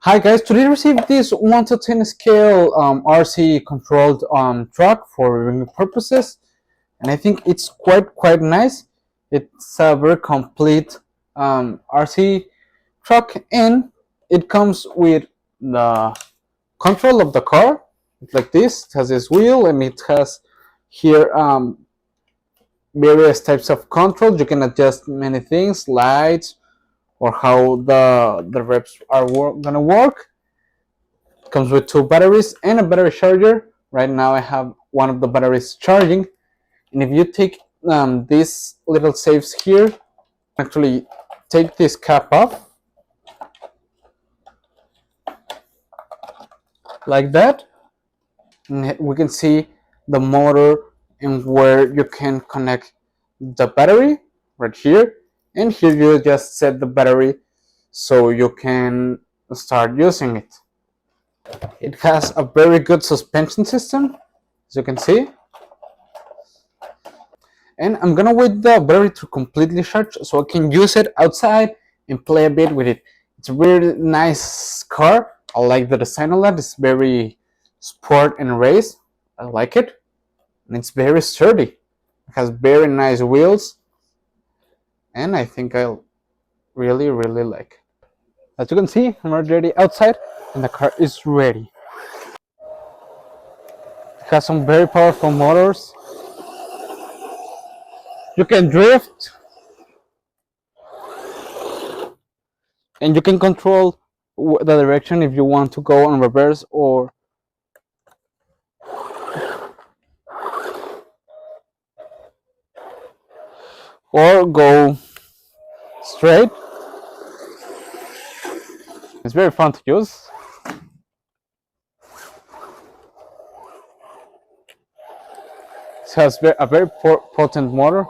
Hi guys, today I received this 1 to 10 scale RC controlled truck for revenue purposes, and I think it's quite nice. It's a very complete RC truck, and it comes with the control of the car. It's like this. It has this wheel, and it has here various types of controls. You can adjust many things, lights, or how the reps are gonna work. Comes with 2 batteries and a battery charger. Right now I have one of the batteries charging, and if you take these little safes here, actually take this cap off like that, and we can see the motor and where you can connect the battery right here, and here you just set the battery so you can start using it. It has a very good suspension system, as you can see. And I'm gonna wait the battery to completely charge so I can use it outside and play a bit with it. It's a really nice car. I like the design a lot. It's very sport and race. I like it. And it's very sturdy. It has very nice wheels. And I think I'll really like it. As you can see, I'm already outside and the car is ready. It has some very powerful motors. You can drift, and you can control the direction if you want to go on reverse or go straight. It's very fun to use. It has a very potent motor.